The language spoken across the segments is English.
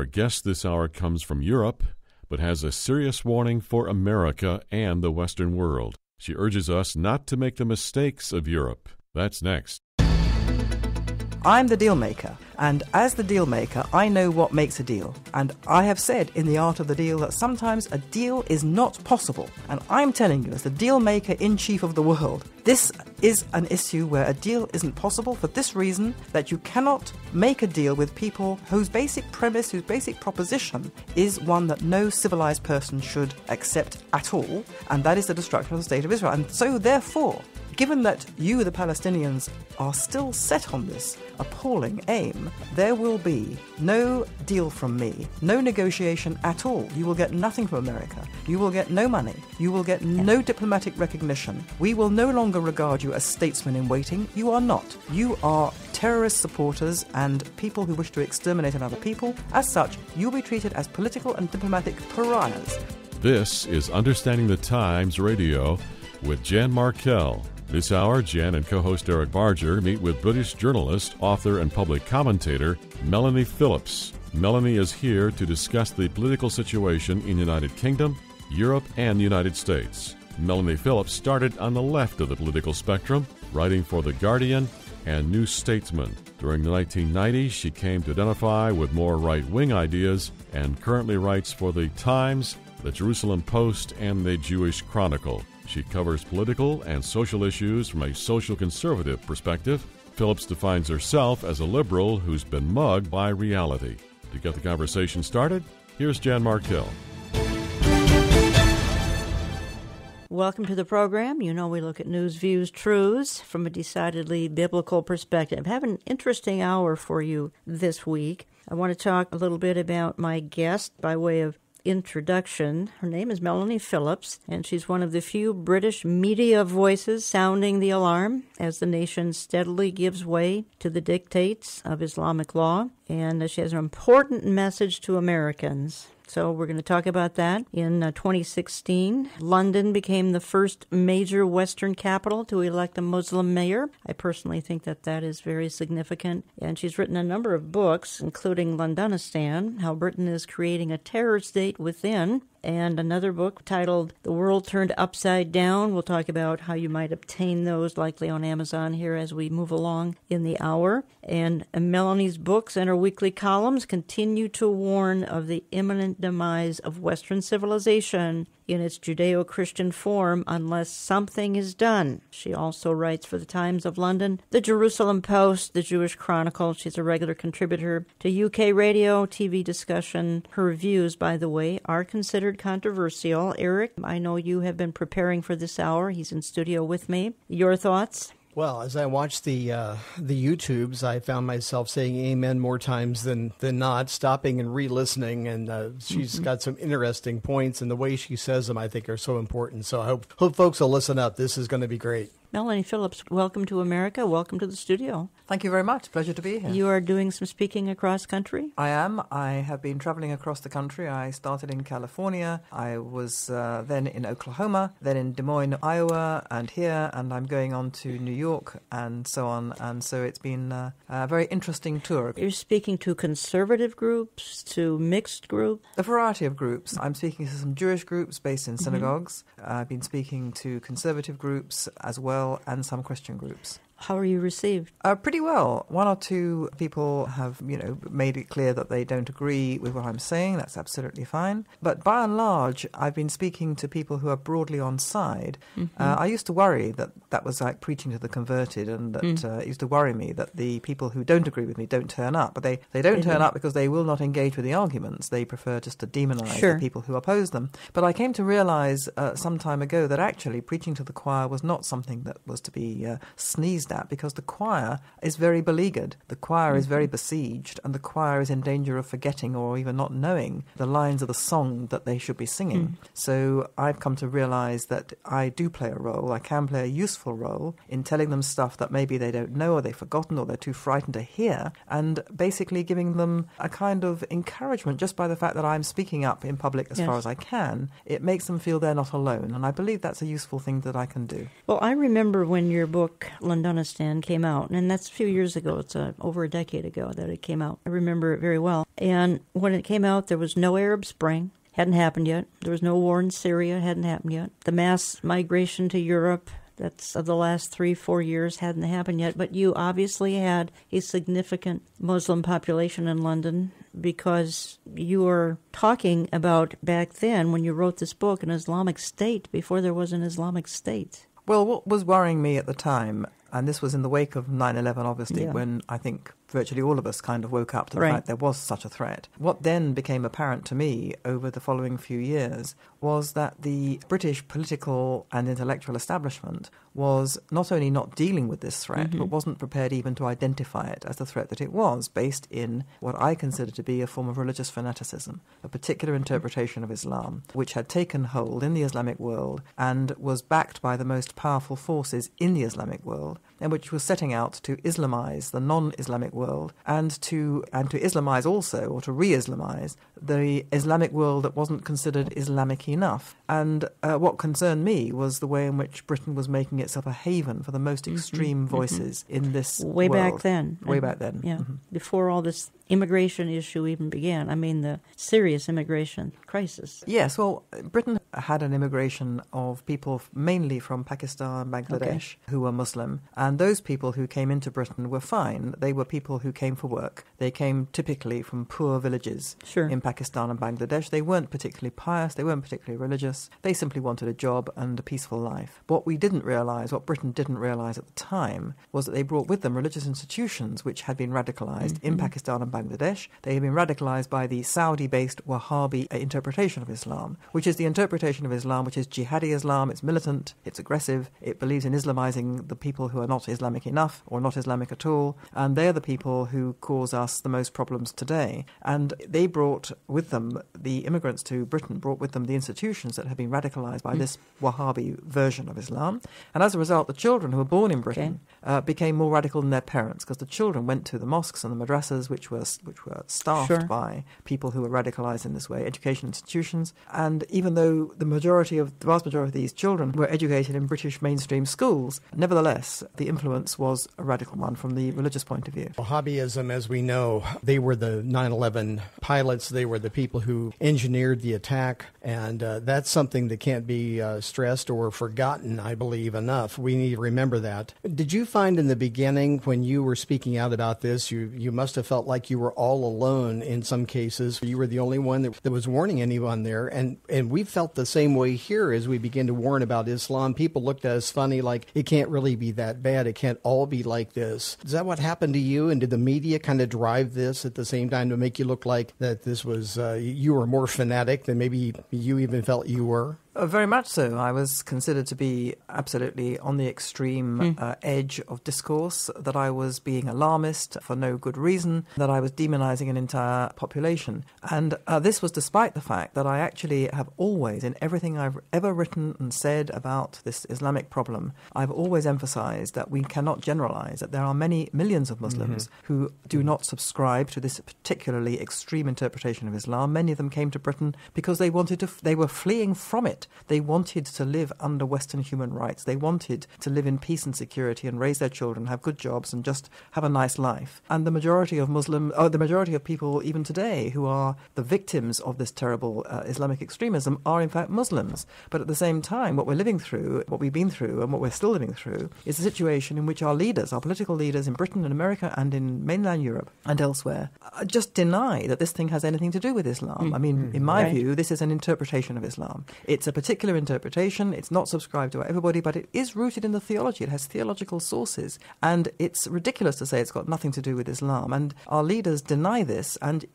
Our guest this hour comes from Europe, but has a serious warning for America and the Western world. She urges us not to make the mistakes of Europe. That's next. I'm the deal maker, and as the deal maker, I know what makes a deal. And I have said in The Art of the Deal that sometimes a deal is not possible. And I'm telling you, as the deal maker in chief of the world, this is an issue where a deal isn't possible for this reason, that you cannot make a deal with people whose basic premise, whose basic proposition is one that no civilized person should accept at all, and that is the destruction of the State of Israel. And so, therefore, given that you, the Palestinians, are still set on this appalling aim, there will be no deal from me, no negotiation at all. You will get nothing from America. You will get no money. You will get no diplomatic recognition. We will no longer regard you as statesmen in waiting. You are not. You are terrorist supporters and people who wish to exterminate another people. As such, you'll be treated as political and diplomatic pariahs. This is Understanding the Times Radio with Jan Markell. This hour, Jan and co-host Eric Barger meet with British journalist, author, and public commentator Melanie Phillips. Melanie is here to discuss the political situation in the United Kingdom, Europe, and the United States. Melanie Phillips started on the left of the political spectrum, writing for The Guardian and New Statesman. During the 1990s, she came to identify with more right-wing ideas and currently writes for The Times, The Jerusalem Post, and The Jewish Chronicle. She covers political and social issues from a social conservative perspective. Phillips defines herself as a liberal who's been mugged by reality. To get the conversation started, here's Jan Markell. Welcome to the program. You know we look at news, views, truths from a decidedly biblical perspective. I have an interesting hour for you this week. I want to talk a little bit about my guest by way of introduction. Her name is Melanie Phillips, and she's one of the few British media voices sounding the alarm as the nation steadily gives way to the dictates of Islamic law. And she has an important message to Americans. So we're going to talk about that. In 2016, London became the first major Western capital to elect a Muslim mayor. I personally think that that is very significant. And she's written a number of books, including Londonistan, How Britain is Creating a Terror State Within, and another book titled The World Turned Upside Down. We'll talk about how you might obtain those, likely on Amazon here as we move along in the hour. And Melanie's books and her weekly columns continue to warn of the imminent demise of Western civilization in its judeo-christian form unless something is done. She also writes for the Times of London, the Jerusalem Post, the Jewish Chronicle. She's a regular contributor to UK radio, TV discussion. Her views, by the way, are considered controversial. Eric, I know you have been preparing for this hour. He's in studio with me. Your thoughts? Well, as I watched the YouTubes, I found myself saying amen more times than not, stopping and re-listening, and she's got some interesting points, and the way she says them, I think, are so important. So I hope folks will listen up. This is going to be great. Melanie Phillips, welcome to America. Welcome to the studio. Thank you very much. Pleasure to be here. You are doing some speaking across country? I am. I have been traveling across the country. I started in California. I was then in Oklahoma, then in Des Moines, Iowa, and here, and I'm going on to New York and so on. And so it's been a very interesting tour. You're speaking to conservative groups, to mixed groups? A variety of groups. I'm speaking to some Jewish groups based in synagogues. I've been speaking to conservative groups as well, and some Christian groups. How are you received? Pretty well. One or two people have, made it clear that they don't agree with what I'm saying. That's absolutely fine. But by and large, I've been speaking to people who are broadly on side. I used to worry that was like preaching to the converted, and that it used to worry me that the people who don't agree with me don't turn up. But they don't turn up because they will not engage with the arguments. They prefer just to demonize the people who oppose them. But I came to realize some time ago that actually preaching to the choir was not something that was to be sneezed at, because the choir is very beleaguered, the choir is very besieged, and the choir is in danger of forgetting or even not knowing the lines of the song that they should be singing. So I've come to realize that I do play a role. I can play a useful role in telling them stuff that maybe they don't know, or they've forgotten, or they're too frightened to hear, and basically giving them a kind of encouragement just by the fact that I'm speaking up in public as far as I can. It makes them feel they're not alone, and I believe that's a useful thing that I can do. Well, I remember when your book, Londonistan, Londonistan came out, and that's a few years ago. It's over a decade ago that it came out. I remember it very well. And when it came out, there was no Arab Spring. Hadn't happened yet. There was no war in Syria. Hadn't happened yet. The mass migration to Europe, that's of the last 3-4 years, hadn't happened yet. But you obviously had a significant Muslim population in London, because you were talking about back then when you wrote this book, an Islamic State, before there was an Islamic State. Well, what was worrying me at the time, and this was in the wake of 9/11, obviously, when I think virtually all of us kind of woke up to the fact there was such a threat. What then became apparent to me over the following few years was that the British political and intellectual establishment was not only not dealing with this threat, but wasn't prepared even to identify it as the threat that it was, based in what I consider to be a form of religious fanaticism, a particular interpretation of Islam, which had taken hold in the Islamic world and was backed by the most powerful forces in the Islamic world, and which was setting out to Islamize the non-Islamic world and to Islamize also, or to re-Islamize, the Islamic world that wasn't considered Islamic enough. And what concerned me was the way in which Britain was making itself a haven for the most extreme voices in this Way world. back then. Way back then. Yeah, before all this immigration issue even began. I mean, the serious immigration crisis. Yes, well, Britain had an immigration of people mainly from Pakistan, Bangladesh, who were Muslim, and those people who came into Britain were fine. They were people who came for work. They came typically from poor villages in Pakistan and Bangladesh. They weren't particularly pious, they weren't particularly religious. They simply wanted a job and a peaceful life. What we didn't realize, what Britain didn't realize at the time, was that they brought with them religious institutions which had been radicalized in Pakistan and Bangladesh. They had been radicalized by the Saudi-based Wahhabi interpretation of Islam, which is the interpretation of Islam which is jihadi Islam. It's militant, it's aggressive, it believes in Islamizing the people who are not Islamic enough or not Islamic at all, and they're the people who cause us the most problems today. And they brought with them, the immigrants to Britain brought with them the institutions that had been radicalized by this Wahhabi version of Islam. And as a result, the children who were born in Britain became more radical than their parents, because the children went to the mosques and the madrasas, which were staffed by people who were radicalized in this way, education institutions. And even though the vast majority of these children were educated in British mainstream schools, nevertheless, the influence was a radical one from the religious point of view. Wahhabism, as we know, they were the 9/11 pilots. They were the people who engineered the attack, and that's something that can't be stressed or forgotten, I believe, enough. We need to remember that. Did you find in the beginning, when you were speaking out about this, you must have felt like you were all alone in some cases? You were the only one that was warning anyone there, and we felt the same way here as we began to warn about Islam. People looked at us funny, like, it can't really be that bad. It can't all be like this. Is that what happened to you? And did the media kind of drive this at the same time to make you look like that this was, you were more fanatic than maybe you even felt you were? Very much so. I was considered to be absolutely on the extreme edge of discourse, that I was being alarmist for no good reason, that I was demonizing an entire population. And this was despite the fact that I actually have always, in everything I've ever written and said about this Islamic problem, I've always emphasized that we cannot generalize, that there are many millions of Muslims who do not subscribe to this particularly extreme interpretation of Islam. Many of them came to Britain because they were fleeing from it. They wanted to live under Western human rights. They wanted to live in peace and security and raise their children, have good jobs, and just have a nice life. And the majority of people even today who are the victims of this terrible Islamic extremism are in fact Muslims. But at the same time, what we've been through, and what we're still living through, is a situation in which our political leaders in Britain and America and in mainland Europe and elsewhere, just deny that this thing has anything to do with Islam. I mean, in my view, this is an interpretation of Islam. It's a particular interpretation. It's not subscribed to by everybody, but it is rooted in the theology. It has theological sources. And it's ridiculous to say it's got nothing to do with Islam. And our leaders deny this. And,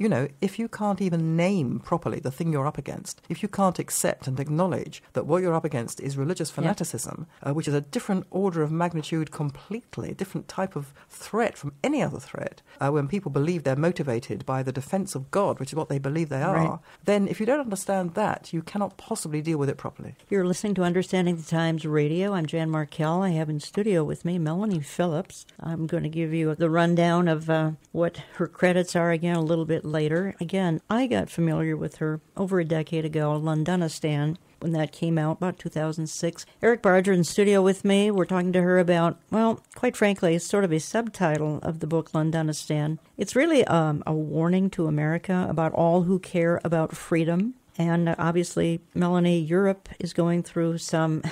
if you can't even name properly the thing you're up against, if you can't accept and acknowledge that what you're up against is religious fanaticism, which is a different order of magnitude completely, different type of threat from any other threat, when people believe they're motivated by the defense of God, which is what they believe they are, then if you don't understand that, you cannot possibly deal with it properly. You're listening to Understanding the Times Radio. I'm Jan Markell. I have in studio with me Melanie Phillips. I'm going to give you the rundown of what her credits are again a little bit later. Again, I got familiar with her over a decade ago, Londonistan. when that came out, about 2006. Eric Barger in studio with me. We're talking to her about, well, quite frankly, it's sort of a subtitle of the book Londonistan. It's really a warning to America about all who care about freedom. And obviously, Melanie, Europe is going through some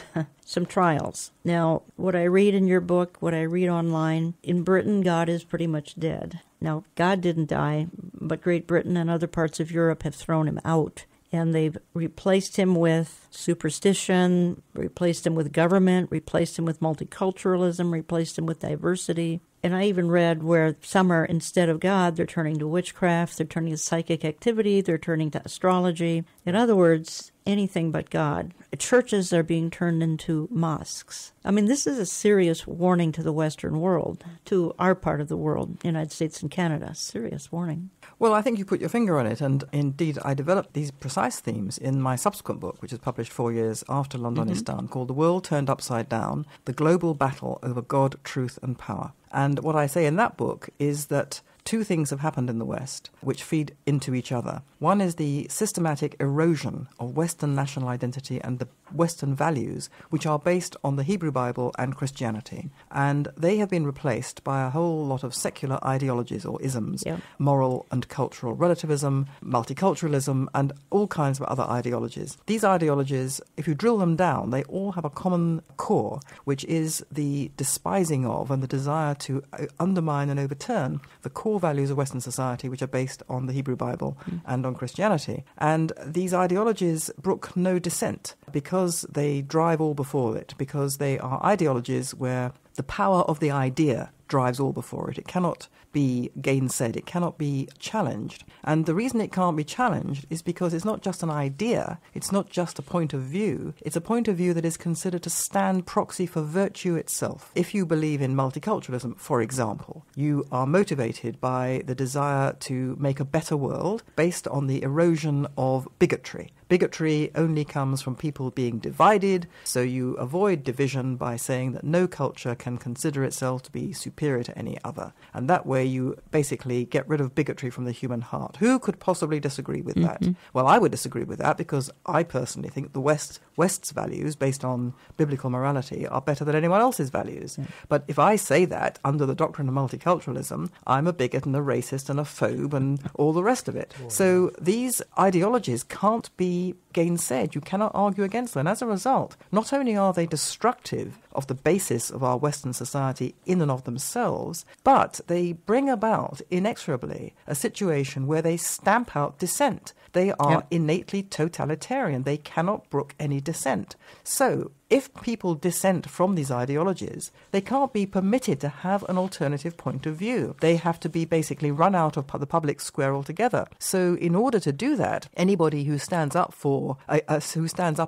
trials. Now, what I read in your book, what I read online, in Britain, God is pretty much dead. Now, God didn't die, but Great Britain and other parts of Europe have thrown him out. And they've replaced him with superstition, replaced him with government, replaced him with multiculturalism, replaced him with diversity. And I even read where some are, instead of God, they're turning to witchcraft, they're turning to psychic activity, they're turning to astrology. In other words, anything but God. Churches are being turned into mosques. I mean, this is a serious warning to the Western world, to our part of the world, United States and Canada. Serious warning. Well, I think you put your finger on it, and indeed I developed these precise themes in my subsequent book, which was published 4 years after Londonistan, called The World Turned Upside Down, The Global Battle Over God, Truth and Power. And what I say in that book is that two things have happened in the West which feed into each other. One is the systematic erosion of Western national identity and the Western values, which are based on the Hebrew Bible and Christianity. And they have been replaced by a whole lot of secular ideologies or isms, moral and cultural relativism, multi-culturalism, and all kinds of other ideologies. These ideologies, if you drill them down, they all have a common core, which is the despising of and the desire to undermine and overturn the core values of Western society, which are based on the Hebrew Bible and on Christianity. And these ideologies brook no dissent because they drive all before it, because they are ideologies where the power of the idea drives all before it. It cannot be gainsaid. It cannot be challenged. And the reason it can't be challenged is because it's not just an idea. It's not just a point of view. It's a point of view that is considered to stand proxy for virtue itself. If you believe in multiculturalism, for example, you are motivated by the desire to make a better world based on the erosion of bigotry. Bigotry only comes from people being divided, so you avoid division by saying that no culture can consider itself to be superior to any other. And that way you basically get rid of bigotry from the human heart. Who could possibly disagree with that? Well, I would disagree with that because I personally think the West's values, based on biblical morality, are better than anyone else's values. But if I say that under the doctrine of multiculturalism, I'm a bigot and a racist and a phobe and all the rest of it. So these ideologies can't be gainsaid. You cannot argue against them. And as a result, not only are they destructive of the basis of our Western society in and of themselves, but they bring about inexorably a situation where they stamp out dissent. They are innately totalitarian. They cannot brook any dissent. So if people dissent from these ideologies, they can't be permitted to have an alternative point of view. They have to be basically run out of the public square altogether. So in order to do that, anybody who stands up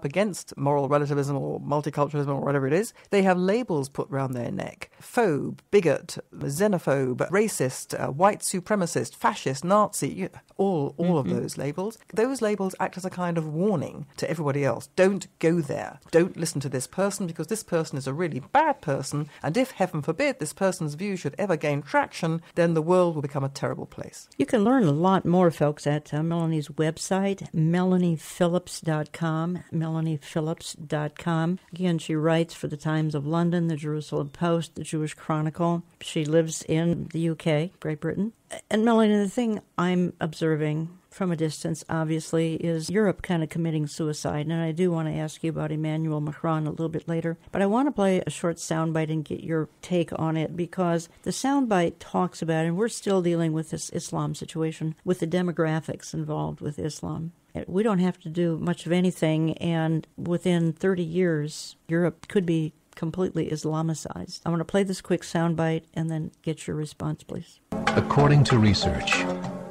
against moral relativism or multiculturalism or whatever it is, they have labels put round their neck. Phobe, bigot, xenophobe, racist, white supremacist, fascist, Nazi, all of those labels. Those labels act as a kind of warning to everybody else. Don't go there. Don't listen to this person because this person is a really bad person, and if, heaven forbid, this person's view should ever gain traction, then the world will become a terrible place. You can learn a lot more, folks, at Melanie's website, MelaniePhillips.com, MelaniePhillips.com. Again, she writes for the Times of London, the Jerusalem Post, the Jewish Chronicle. She lives in the UK, Great Britain. And Melanie, the thing I'm observing from a distance, obviously, is Europe kind of committing suicide. And I do want to ask you about Emmanuel Macron a little bit later. But I want to play a short soundbite and get your take on it, because the soundbite talks about, and we're still dealing with this Islam situation, with the demographics involved with Islam. We don't have to do much of anything, and within 30 years, Europe could be completely Islamicized. I want to play this quick soundbite and then get your response, please. According to research,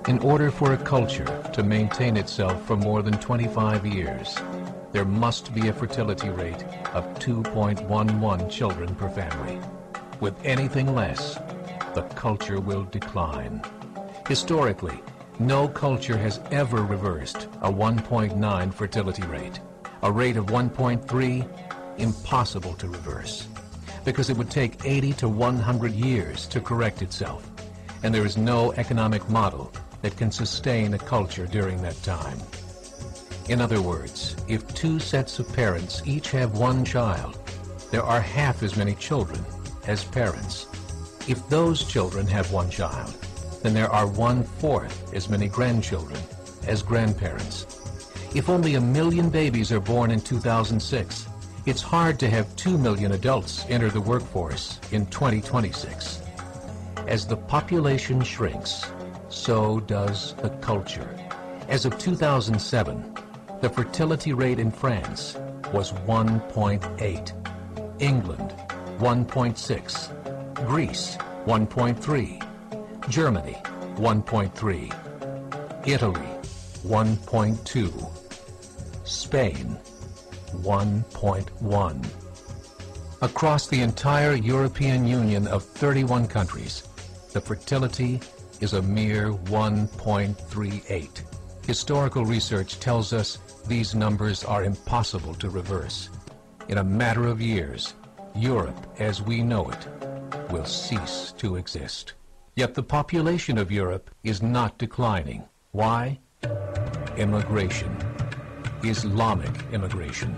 in order for a culture to maintain itself for more than 25 years, there must be a fertility rate of 2.11 children per family. With anything less, the culture will decline. Historically, no culture has ever reversed a 1.9 fertility rate. A rate of 1.3, impossible to reverse, because it would take 80 to 100 years to correct itself, and there is no economic model that can sustain a culture during that time. In other words, if two sets of parents each have one child, there are half as many children as parents. If those children have one child, then there are 1/4 as many grandchildren as grandparents. If only 1 million babies are born in 2006, it's hard to have 2 million adults enter the workforce in 2026. As the population shrinks, so does the culture. As of 2007, the fertility rate in France was 1.8, England 1.6, Greece 1.3, Germany 1.3, Italy 1.2, Spain 1.1. Across the entire European Union of 31 countries, the fertility is a mere 1.38. Historical research tells us these numbers are impossible to reverse. In a matter of years, Europe as we know it will cease to exist. Yet the population of Europe is not declining. Why? Immigration. Islamic immigration.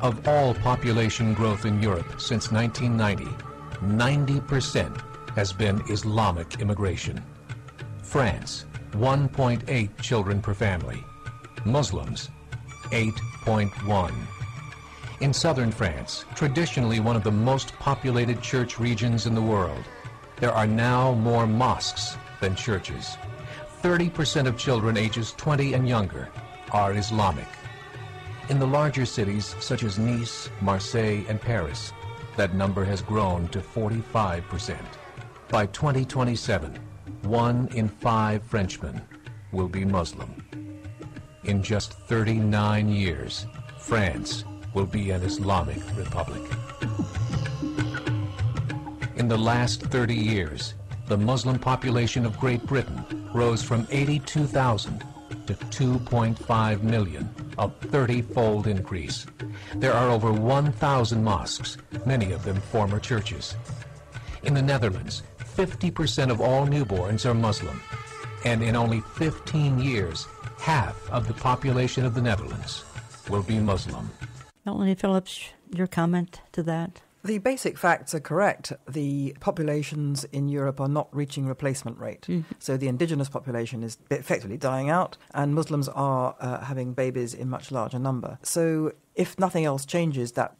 Of all population growth in Europe since 1990, 90% has been Islamic immigration. France, 1.8 children per family. Muslims, 8.1. In southern France, traditionally one of the most populated church regions in the world, there are now more mosques than churches. 30% of children ages 20 and younger are Islamic. In the larger cities such as Nice, Marseille, and Paris, that number has grown to 45%. By 2027, 1 in 5 Frenchmen will be Muslim. In just 39 years, France will be an Islamic republic. In the last 30 years, the Muslim population of Great Britain rose from 82,000 to 2.5 million, a 30-fold increase. There are over 1,000 mosques, many of them former churches. In the Netherlands, 50% of all newborns are Muslim, and in only 15 years, half of the population of the Netherlands will be Muslim. Melanie Phillips, your comment to that? The basic facts are correct. The populations in Europe are not reaching replacement rate. Mm-hmm. So the indigenous population is effectively dying out, and Muslims are having babies in much larger number. So if nothing else changes, that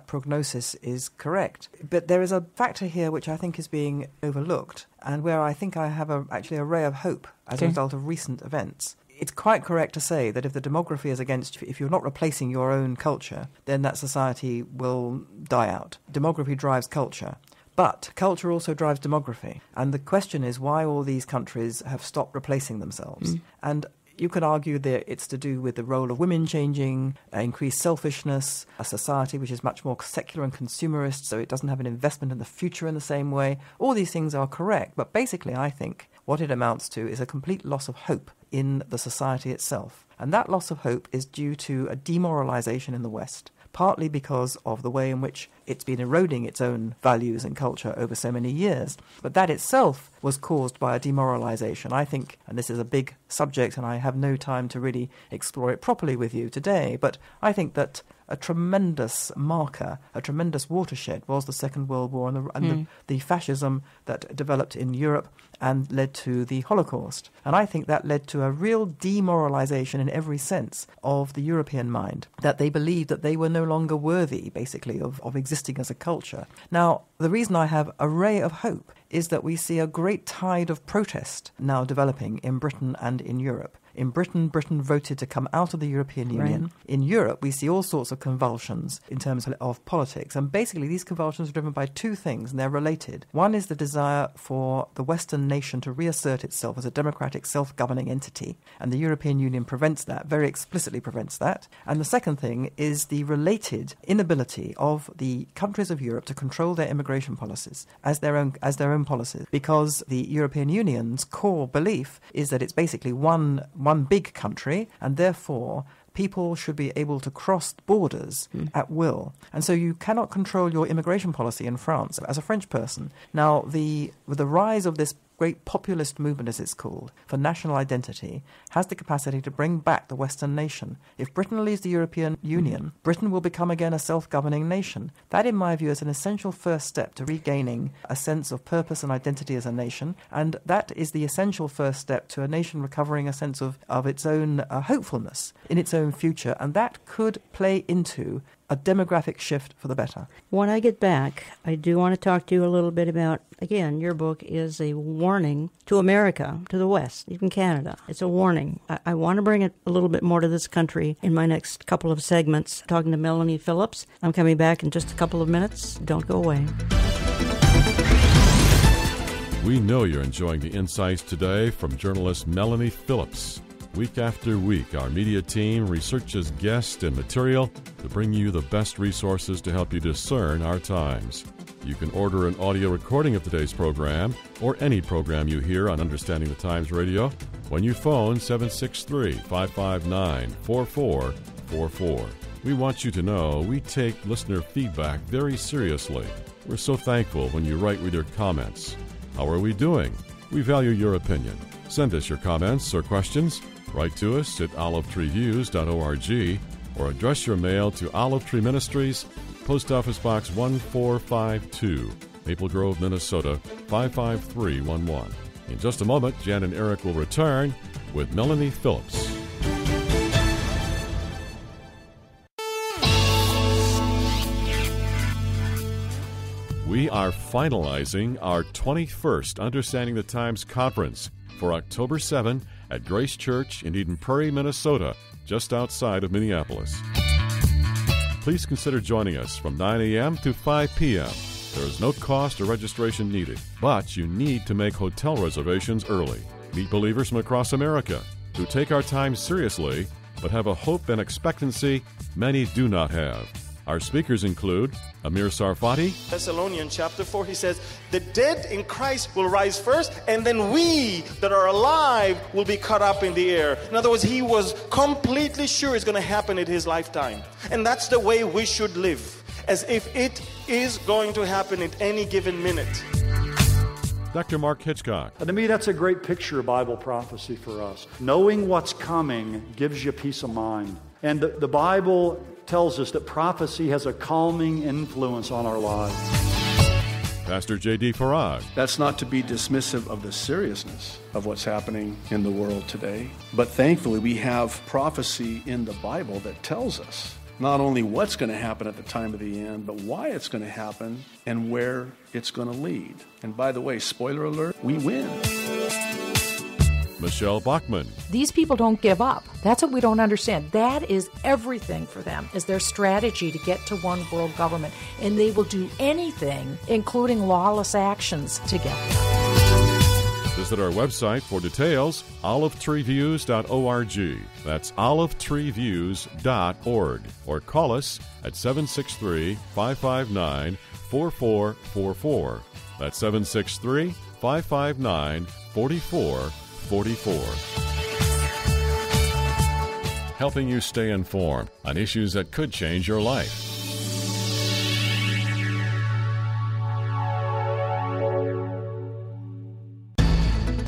prognosis is correct. But there is a factor here which I think is being overlooked, and where I think I have actually a ray of hope as a result of recent events. It's quite correct to say that if the demography is against you, if you're not replacing your own culture, then that society will die out. Demography drives culture. But culture also drives demography. And the question is why all these countries have stopped replacing themselves. And you could argue that it's to do with the role of women changing, increased selfishness, a society which is much more secular and consumerist, so it doesn't have an investment in the future in the same way. All these things are correct. But basically, I think what it amounts to is a complete loss of hope in the society itself. And that loss of hope is due to a demoralization in the West, partly because of the way in which it's been eroding its own values and culture over so many years. But that itself was caused by a demoralization. I think, and this is a big subject and I have no time to really explore it properly with you today, but I think that a tremendous marker, a tremendous watershed was the Second World War and the fascism that developed in Europe and led to the Holocaust. And I think that led to a real demoralization in every sense of the European mind, that they believed that they were no longer worthy, basically, of existing as a culture. Now, the reason I have a ray of hope is that we see a great tide of protest now developing in Britain and in Europe. In Britain voted to come out of the European Union. Right. In Europe, we see all sorts of convulsions in terms of politics. And basically, these convulsions are driven by two things, and they're related. One is the desire for the Western nation to reassert itself as a democratic, self-governing entity. And the European Union prevents that, very explicitly prevents that. And the second thing is the related inability of the countries of Europe to control their immigration policies as their own policies. Because the European Union's core belief is that it's basically one big country, and therefore people should be able to cross borders at will. And so you cannot control your immigration policy in France as a French person. Now, with the rise of this great populist movement, as it's called, for national identity, has the capacity to bring back the Western nation. If Britain leaves the European Union, Britain will become again a self-governing nation. That, in my view, is an essential first step to regaining a sense of purpose and identity as a nation, and that is the essential first step to a nation recovering a sense of its own hopefulness in its own future, and that could play into a demographic shift for the better. When I get back, I do want to talk to you a little bit about, again, your book is a warning to America, to the West, even Canada. It's a warning. I want to bring it a little bit more to this country in my next couple of segments, talking to Melanie Phillips. I'm coming back in just a couple of minutes. Don't go away. We know you're enjoying the insights today from journalist Melanie Phillips. Week after week, our media team researches guests and material to bring you the best resources to help you discern our times. You can order an audio recording of today's program or any program you hear on Understanding the Times Radio when you phone 763-559-4444. We want you to know we take listener feedback very seriously. We're so thankful when you write with your comments. How are we doing? We value your opinion. Send us your comments or questions. Write to us at olivetreeviews.org or address your mail to Olive Tree Ministries, Post Office Box 1452, Maple Grove, Minnesota 55311. In just a moment, Jan and Eric will return with Melanie Phillips. We are finalizing our 21st Understanding the Times conference for October 7 at Grace Church in Eden Prairie, Minnesota, just outside of Minneapolis. Please consider joining us from 9 a.m. to 5 p.m. There is no cost or registration needed, but you need to make hotel reservations early. Meet believers from across America who take our time seriously, but have a hope and expectancy many do not have. Our speakers include Amir Sarfati. Thessalonians chapter 4, he says, the dead in Christ will rise first, and then we that are alive will be caught up in the air. In other words, he was completely sure it's going to happen in his lifetime. And that's the way we should live, as if it is going to happen at any given minute. Dr. Mark Hitchcock. To me, that's a great picture of Bible prophecy for us. Knowing what's coming gives you peace of mind. And the Bible tells us that prophecy has a calming influence on our lives. Pastor J.D. Farag. That's not to be dismissive of the seriousness of what's happening in the world today, but thankfully we have prophecy in the Bible that tells us not only what's going to happen at the time of the end, but why it's going to happen and where it's going to lead. And by the way, spoiler alert, we win. Michelle Bachman. These people don't give up. That's what we don't understand. That is everything for them, is their strategy to get to one world government. And they will do anything, including lawless actions, to get there. Visit our website for details, olivetreeviews.org. That's olivetreeviews.org. Or call us at 763-559-4444. That's 763-559-4444. Helping you stay informed on issues that could change your life.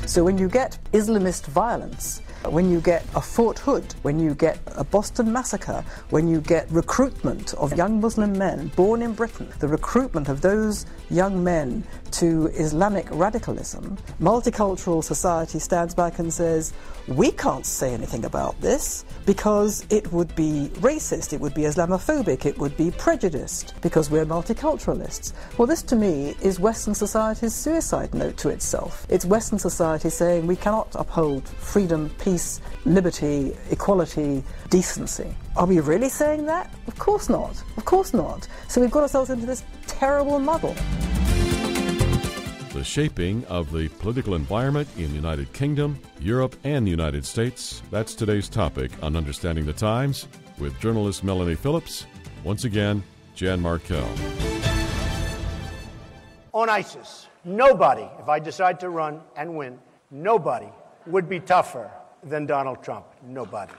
So when you get Islamist violence, when you get a Fort Hood, when you get a Boston massacre, when you get recruitment of young Muslim men born in Britain, the recruitment of those young men to Islamic radicalism, multicultural society stands back and says, we can't say anything about this because it would be racist, it would be Islamophobic, it would be prejudiced because we're multiculturalists. Well, this to me is Western society's suicide note to itself. It's Western society saying we cannot uphold freedom, peace, liberty, equality, decency. Are we really saying that? Of course not. Of course not. So we've got ourselves into this terrible muddle. The shaping of the political environment in the United Kingdom, Europe, and the United States. That's today's topic on Understanding the Times with journalist Melanie Phillips. Once again, Jan Markell. On ISIS, nobody, if I decide to run and win, nobody would be tougher than Donald Trump. Nobody.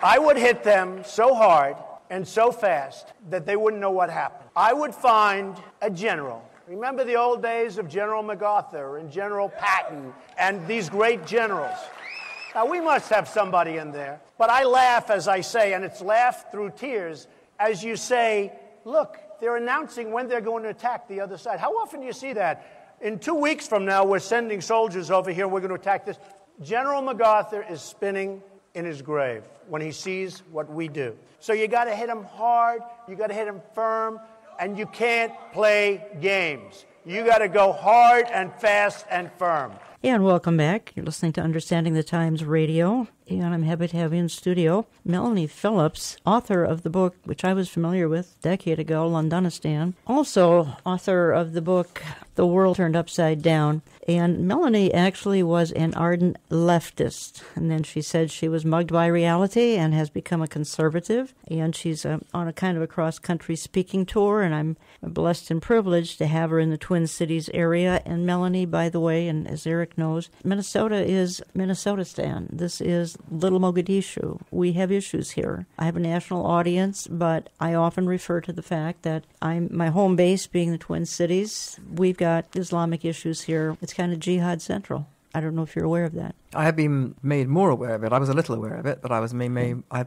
I would hit them so hard and so fast that they wouldn't know what happened. I would find a general Remember the old days of General MacArthur and General Patton and these great generals. Now, we must have somebody in there. But I laugh as I say, and it's laugh through tears, as you say, look, they're announcing when they're going to attack the other side. How often do you see that? In 2 weeks from now, we're sending soldiers over here, we're going to attack this. General MacArthur is spinning in his grave when he sees what we do. So you got to hit him hard, you got to hit him firm, and you can't play games. You got to go hard and fast and firm. And welcome back. You're listening to Understanding the Times Radio, and I'm happy to have you in studio Melanie Phillips, author of the book, which I was familiar with a decade ago, Londonistan, also author of the book, The World Turned Upside Down. And Melanie actually was an ardent leftist, and then she said she was mugged by reality and has become a conservative, and she's on a kind of a cross-country speaking tour, and I'm blessed and privileged to have her in the Twin Cities area. And Melanie, by the way, and as Eric knows, Minnesota is Minnesotistan. This is Little Mogadishu. We have issues here. I have a national audience, but I often refer to the fact that my home base being the Twin Cities. We've got Islamic issues here. It's kind of jihad central. I don't know if you're aware of that. I have been made more aware of it. I was a little aware of it, but I have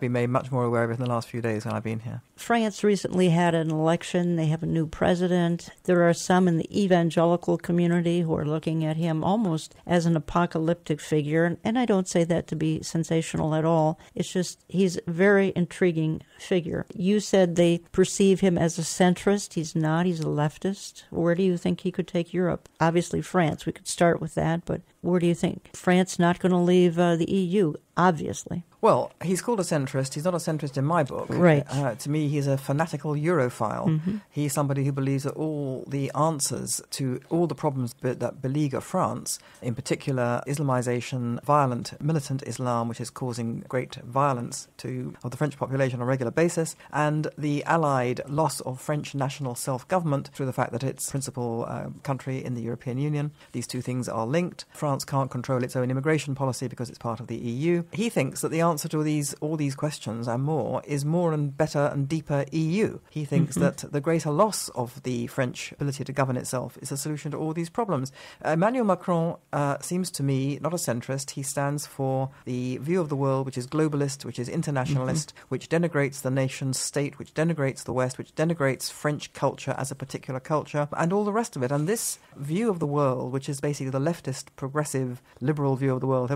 been made much more aware of it in the last few days when I've been here. France recently had an election. They have a new president. There are some in the evangelical community who are looking at him almost as an apocalyptic figure, and I don't say that to be sensational at all. It's just he's a very intriguing figure. You said they perceive him as a centrist. He's not. He's a leftist. Where do you think he could take Europe? Obviously France. We could start with that, but where do you think? France not going to leave the EU, obviously. Well, he's called a centrist. He's not a centrist in my book. Right. To me, he's a fanatical Europhile. Mm-hmm. He's somebody who believes that all the answers to all the problems that beleaguer France, in particular Islamization, violent militant Islam, which is causing great violence of the French population on a regular basis, and the allied loss of French national self-government through the fact that it's principal country in the European Union. These two things are linked. France can't control its own immigration policy because it's part of the EU. He thinks that the answer to all these questions and more is more and better and deeper EU. He thinks that the greater loss of the French ability to govern itself is a solution to all these problems. Emmanuel Macron seems to me not a centrist. He stands for the view of the world which is globalist, which is internationalist, which denigrates the nation state, which denigrates the West, which denigrates French culture as a particular culture, and all the rest of it. And this view of the world, which is basically the leftist, progressive, liberal view of the world,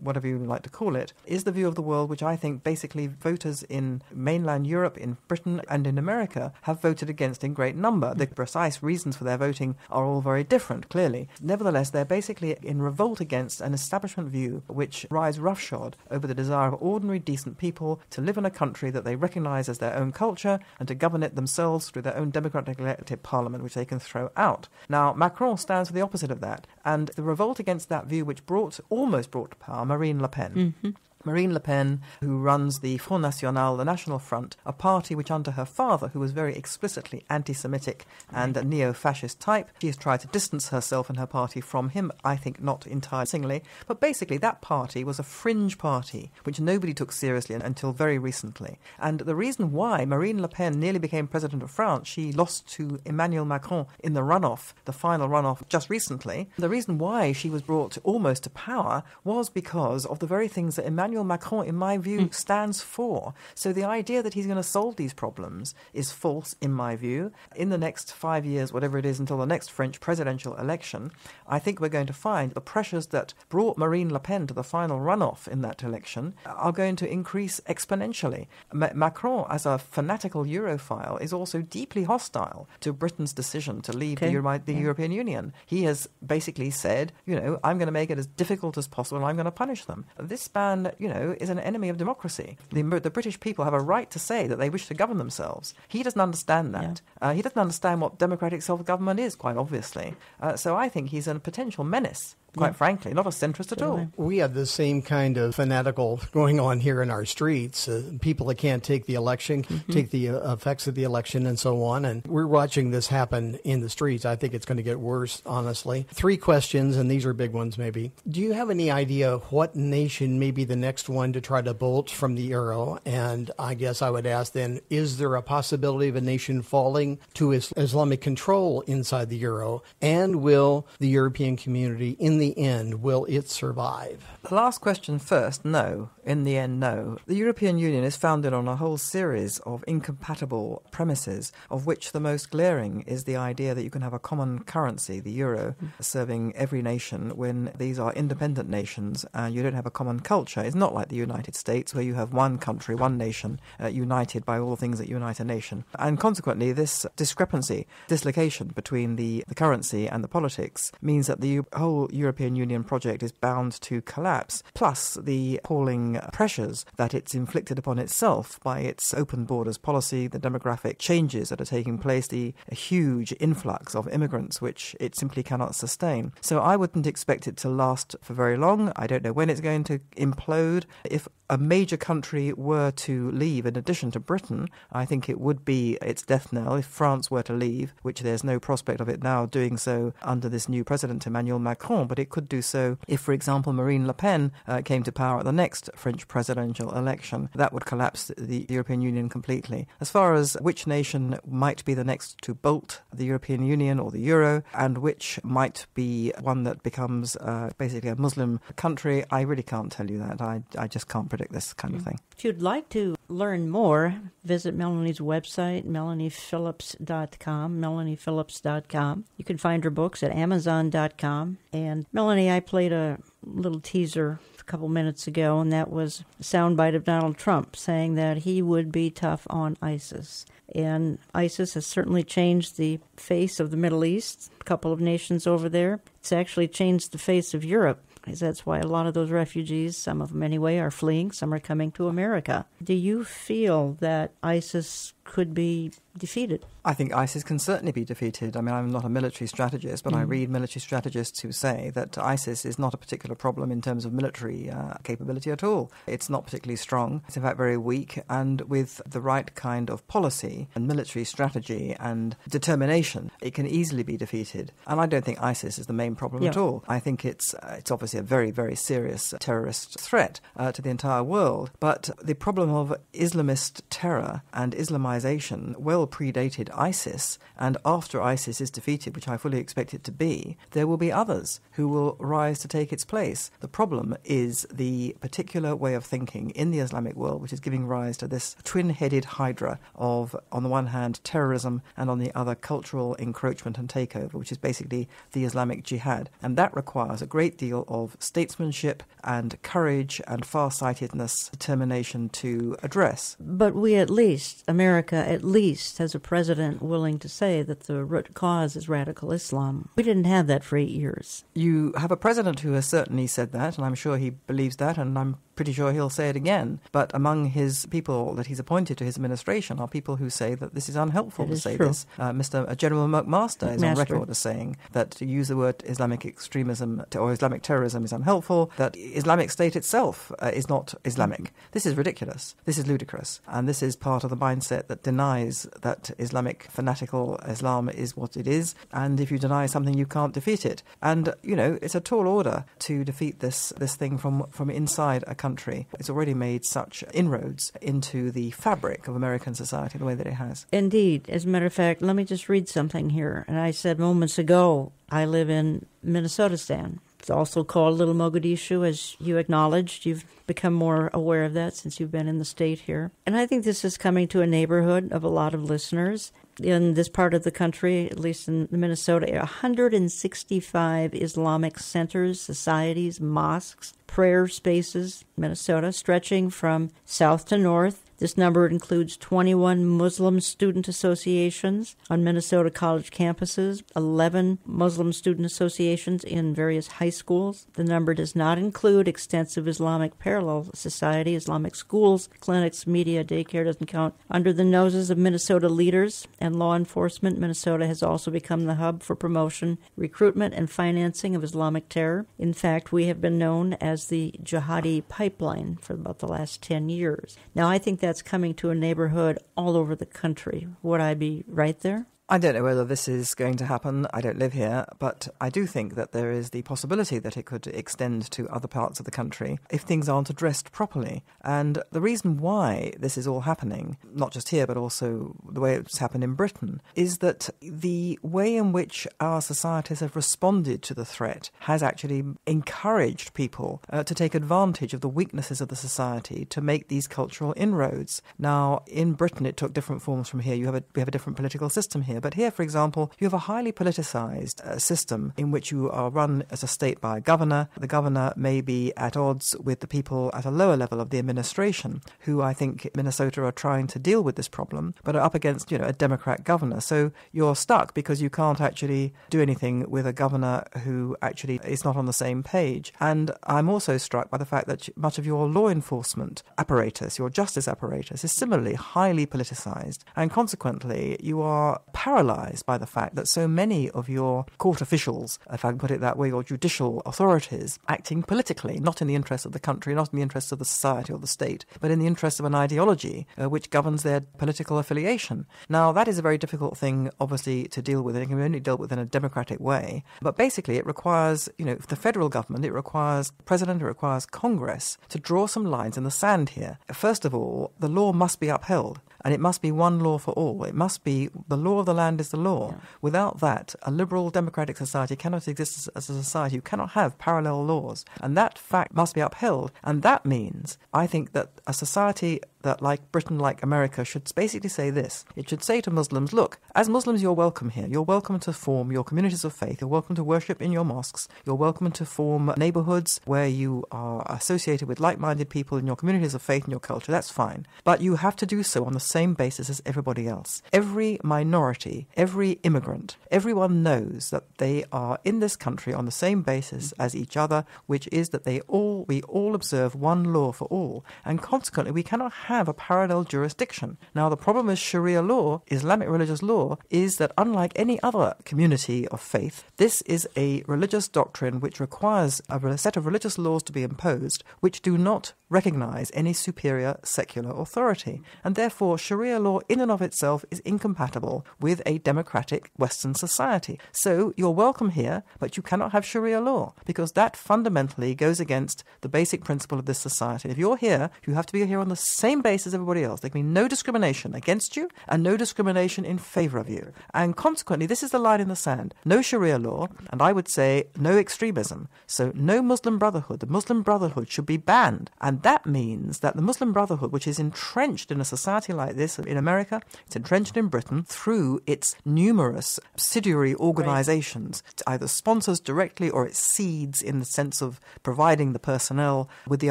whatever you like to call it, is the view of the world which I think basically voters in mainland Europe, in Britain and in America have voted against in great number. The precise reasons for their voting are all very different, clearly. Nevertheless, they're basically in revolt against an establishment view which rides roughshod over the desire of ordinary, decent people to live in a country that they recognize as their own culture and to govern it themselves through their own democratically elected parliament, which they can throw out. Now, Macron stands for the opposite of that, and the revolt against that view which almost brought to power Marine Le Pen. Marine Le Pen, who runs the Front National, the National Front, a party which under her father, who was very explicitly anti-Semitic and a neo-fascist type, she has tried to distance herself and her party from him, I think not entirely, but basically that party was a fringe party which nobody took seriously until very recently. And the reason why Marine Le Pen nearly became president of France, she lost to Emmanuel Macron in the runoff, the final runoff just recently, the reason why she was brought almost to power was because of the very things that Emmanuel Macron, in my view, stands for. So the idea that he's going to solve these problems is false, in my view. In the next 5 years, whatever it is, until the next French presidential election, I think we're going to find the pressures that brought Marine Le Pen to the final runoff in that election are going to increase exponentially. Macron, as a fanatical Europhile, is also deeply hostile to Britain's decision to leave the European Union. He has basically said, I'm going to make it as difficult as possible and I'm going to punish them. This man, is an enemy of democracy. The British people have a right to say that they wish to govern themselves. He doesn't understand that. He doesn't understand what democratic self-government is, quite obviously. So I think he's a potential menace quite frankly, not a centrist at all. We have the same kind of fanatical going on here in our streets. People that can't take the election, take the effects of the election and so on. And we're watching this happen in the streets. I think it's going to get worse, honestly. 3 questions, and these are big ones maybe. Do you have any idea what nation may be the next one to try to bolt from the euro? And I guess I would ask then, is there a possibility of a nation falling to Islamic control inside the euro? And will the European community, in the end, will it survive? The last question first, no. In the end, no. The European Union is founded on a whole series of incompatible premises, of which the most glaring is the idea that you can have a common currency, the euro, serving every nation when these are independent nations and you don't have a common culture. It's not like the United States where you have one country, one nation, united by all the things that unite a nation. And consequently, this dislocation between the currency and the politics means that the whole European Union project is bound to collapse, plus the appalling pressures that it's inflicted upon itself by its open borders policy, the demographic changes that are taking place, the huge influx of immigrants which it simply cannot sustain. So I wouldn't expect it to last for very long. I don't know when it's going to implode. If a major country were to leave, in addition to Britain, I think it would be its death knell if France were to leave, which there's no prospect of it now doing so under this new president, Emmanuel Macron, but it could do so if, for example, Marine Le Pen came to power at the next French presidential election. That would collapse the European Union completely. As far as which nation might be the next to bolt the European Union or the euro, and which might be one that becomes basically a Muslim country, I really can't tell you that. I just can't predict this kind of thing. If you'd like to learn more, visit Melanie's website, melaniephillips.com. You can find her books at amazon.com. And Melanie, I played a little teaser a couple minutes ago, and that was a soundbite of Donald Trump saying that he would be tough on ISIS. And ISIS has certainly changed the face of the Middle East, a couple of nations over there. It's actually changed the face of Europe, because that's why a lot of those refugees, some of them anyway, are fleeing, some are coming to America. Do you feel that ISIS could be defeated? I think ISIS can certainly be defeated. I mean, I'm not a military strategist, but I read military strategists who say that ISIS is not a particular problem in terms of military capability at all. It's not particularly strong. It's in fact very weak, and with the right kind of policy and military strategy and determination, it can easily be defeated. And I don't think ISIS is the main problem at all. I think it's obviously a very, very serious terrorist threat to the entire world. But the problem of Islamist terror and Islamization well predated ISIS, and after ISIS is defeated, which I fully expect it to be, there will be others who will rise to take its place. The problem is the particular way of thinking in the Islamic world, which is giving rise to this twin-headed hydra of, on the one hand, terrorism, and on the other, cultural encroachment and takeover, which is basically the Islamic jihad. And that requires a great deal of statesmanship and courage and far-sightedness, determination to address. But we at least, America at least, has a president willing to say that the root cause is radical Islam. We didn't have that for 8 years. You have a president who has certainly said that, and I'm sure he believes that, and I'm pretty sure he'll say it again. But among his people that he's appointed to his administration are people who say that this is unhelpful to say this. Mr. General McMaster is on record as saying that to use the word Islamic extremism or Islamic terrorism is unhelpful, that Islamic State itself is not Islamic. This is ridiculous. This is ludicrous. And this is part of the mindset that denies that Islamic fanatical Islam is what it is. And if you deny something, you can't defeat it. And, you know, it's a tall order to defeat this thing from inside a country. It's already made such inroads into the fabric of American society the way that it has. Indeed. As a matter of fact, let me just read something here. And I said moments ago, I live in Minnesotistan. It's also called Little Mogadishu, as you acknowledged. You've become more aware of that since you've been in the state here. And I think this is coming to a neighborhood of a lot of listeners. In this part of the country, at least in Minnesota, 165 Islamic centers, societies, mosques, prayer spaces, Minnesota, stretching from south to north. This number includes 21 Muslim student associations on Minnesota college campuses, 11 Muslim student associations in various high schools. The number does not include extensive Islamic parallel society, Islamic schools, clinics, media, daycare doesn't count. Under the noses of Minnesota leaders and law enforcement, Minnesota has also become the hub for promotion, recruitment, and financing of Islamic terror. In fact, we have been known as the jihadi pipeline for about the last 10 years. Now, I think that's coming to a neighborhood all over the country. Would I be right there? I don't know whether this is going to happen. I don't live here, but I do think that there is the possibility that it could extend to other parts of the country if things aren't addressed properly. And the reason why this is all happening, not just here, but also the way it's happened in Britain, is that the way in which our societies have responded to the threat has actually encouraged people to take advantage of the weaknesses of the society to make these cultural inroads. Now, in Britain, it took different forms from here. We have a different political system here. But here, for example, you have a highly politicized system in which you are run as a state by a governor. The governor may be at odds with the people at a lower level of the administration, who I think Minnesota are trying to deal with this problem, but are up against, a Democrat governor. So you're stuck because you can't actually do anything with a governor who actually is not on the same page. And I'm also struck by the fact that much of your law enforcement apparatus, your justice apparatus, is similarly highly politicized. And consequently, you are paralyzed by the fact that so many of your court officials, if I can put it that way, your judicial authorities, acting politically, not in the interests of the country, not in the interests of the society or the state, but in the interests of an ideology which governs their political affiliation. Now, that is a very difficult thing, obviously, to deal with. It can be only dealt with in a democratic way. But basically, it requires, the federal government, it requires president, it requires Congress to draw some lines in the sand here. First of all, the law must be upheld. And it must be one law for all. It must be the law of the land is the law. Yeah. Without that, a liberal democratic society cannot exist as a society. You cannot have parallel laws. And that fact must be upheld. And that means, I think, that a society that, like Britain, like America, should basically say this. It should say to Muslims, look, as Muslims, you're welcome here. You're welcome to form your communities of faith. You're welcome to worship in your mosques. You're welcome to form neighborhoods where you are associated with like-minded people in your communities of faith and your culture. That's fine. But you have to do so on the same basis as everybody else. Every minority, every immigrant, everyone knows that they are in this country on the same basis as each other, which is that we all observe one law for all. And consequently, we cannot have a parallel jurisdiction. Now, the problem with Sharia law, Islamic religious law, is that unlike any other community of faith, this is a religious doctrine which requires a set of religious laws to be imposed which do not recognize any superior secular authority. And therefore, Sharia law in and of itself is incompatible with a democratic Western society. So you're welcome here, but you cannot have Sharia law because that fundamentally goes against the basic principle of this society. If you're here, you have to be here on the same basis as everybody else. There can be no discrimination against you and no discrimination in favor of you. And consequently, this is the line in the sand. No Sharia law, and I would say no extremism. So no Muslim Brotherhood. The Muslim Brotherhood should be banned. And that means that the Muslim Brotherhood, which is entrenched in a society like this in America, it's entrenched in Britain through its numerous subsidiary organizations. It either sponsors directly or it seeds in the sense of providing the personnel with the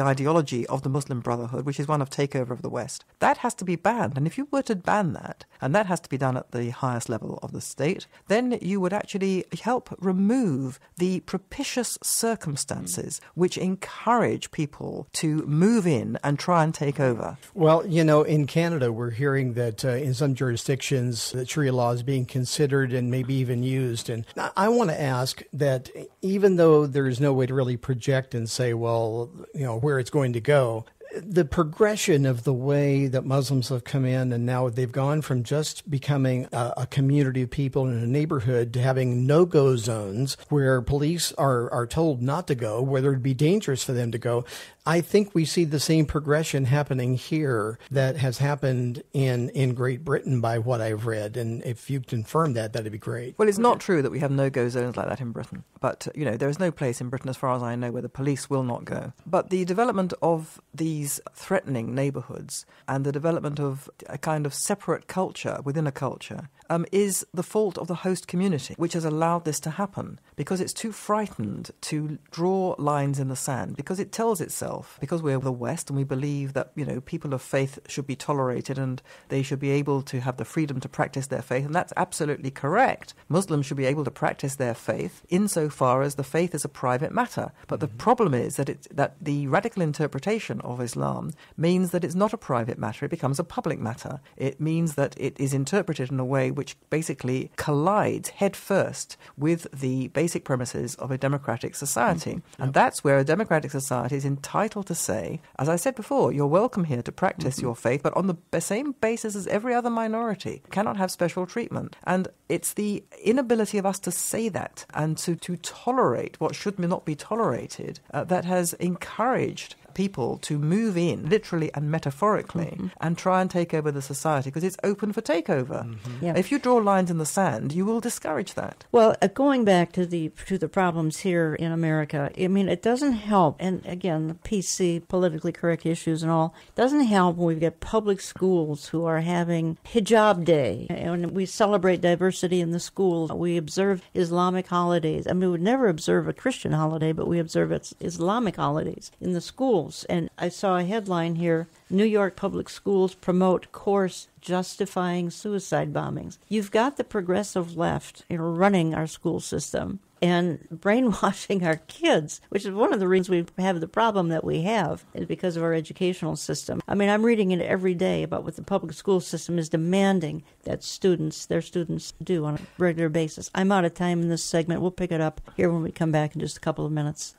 ideology of the Muslim Brotherhood, which is one of takeover of the West. That has to be banned. And if you were to ban that, and that has to be done at the highest level of the state, then you would actually help remove the propitious circumstances which encourage people to move in and try and take over. Well, in Canada, we're hearing that in some jurisdictions that Sharia law is being considered and maybe even used. And I want to ask that even though there's no way to really project and say, well, where it's going to go, the progression of the way that Muslims have come in and now they've gone from just becoming a community of people in a neighborhood to having no-go zones where police are told not to go, whether it'd be dangerous for them to go. I think we see the same progression happening here that has happened in Great Britain by what I've read. And if you confirm that, that'd be great. Well, it's not true that we have no-go zones like that in Britain. But, there is no place in Britain, as far as I know, where the police will not go. But the development of these threatening neighborhoods and the development of a kind of separate culture within a culture is the fault of the host community, which has allowed this to happen, because it's too frightened to draw lines in the sand, because it tells itself, because we're the West and we believe that, people of faith should be tolerated and they should be able to have the freedom to practice their faith, and that's absolutely correct. Muslims should be able to practice their faith insofar as the faith is a private matter. But the problem is that the radical interpretation of Islam means that it's not a private matter, it becomes a public matter. It means that it is interpreted in a way which basically collides headfirst with the basic premises of a democratic society. And that's where a democratic society is entitled to say, as I said before, you're welcome here to practice your faith, but on the same basis as every other minority. You cannot have special treatment. And it's the inability of us to say that and to tolerate what should not be tolerated that has encouraged people to move in, literally and metaphorically, and try and take over the society, because it's open for takeover. Yeah. If you draw lines in the sand, you will discourage that. Well, going back to the problems here in America, I mean, it doesn't help, and again, the PC, politically correct issues and all, doesn't help when we get public schools who are having hijab day, and we celebrate diversity in the schools. We observe Islamic holidays. I mean, we would never observe a Christian holiday, but we observe Islamic holidays in the schools. And I saw a headline here, New York public schools promote course justifying suicide bombings. You've got the progressive left running our school system and brainwashing our kids, which is one of the reasons we have the problem that we have, is because of our educational system. I mean, I'm reading it every day about what the public school system is demanding that their students do on a regular basis. I'm out of time in this segment. We'll pick it up here when we come back in just a couple of minutes.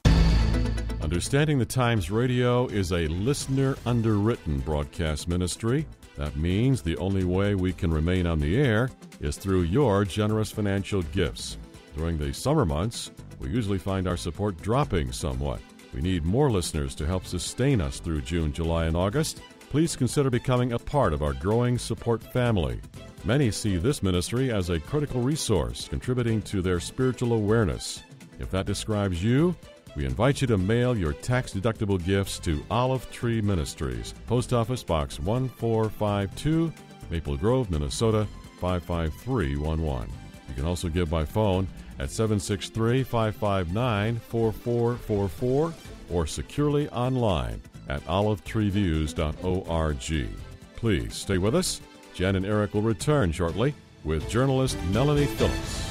Understanding the Times Radio is a listener-underwritten broadcast ministry. That means the only way we can remain on the air is through your generous financial gifts. During the summer months, we usually find our support dropping somewhat. We need more listeners to help sustain us through June, July, and August. Please consider becoming a part of our growing support family. Many see this ministry as a critical resource, contributing to their spiritual awareness. If that describes you, we invite you to mail your tax-deductible gifts to Olive Tree Ministries, Post Office Box 1452, Maple Grove, Minnesota 55311. You can also give by phone at 763-559-4444 or securely online at olivetreeviews.org. Please stay with us. Jen and Eric will return shortly with journalist Melanie Phillips.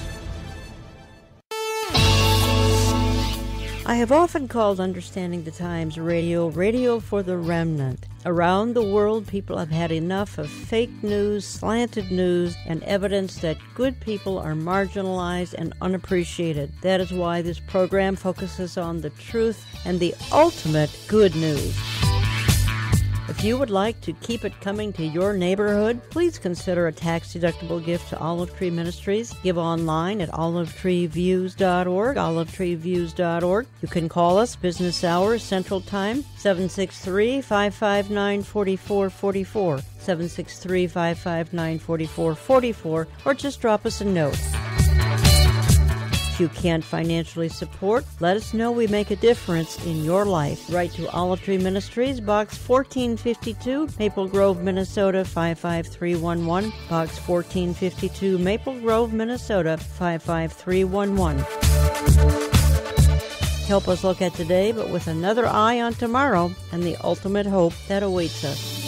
I have often called Understanding the Times radio for the remnant. Around the world, people have had enough of fake news, slanted news, and evidence that good people are marginalized and unappreciated. That is why this program focuses on the truth and the ultimate good news. If you would like to keep it coming to your neighborhood, please consider a tax-deductible gift to Olive Tree Ministries. Give online at olivetreeviews.org, olivetreeviews.org. You can call us business hours, Central Time, 763-559-4444, 763-559-4444, or just drop us a note. If you can't financially support, let us know. We make a difference in your life. Write to Olive Tree Ministries, Box 1452, Maple Grove, Minnesota 55311, Box 1452, Maple Grove, Minnesota 55311. Help us look at today, but with another eye on tomorrow and the ultimate hope that awaits us.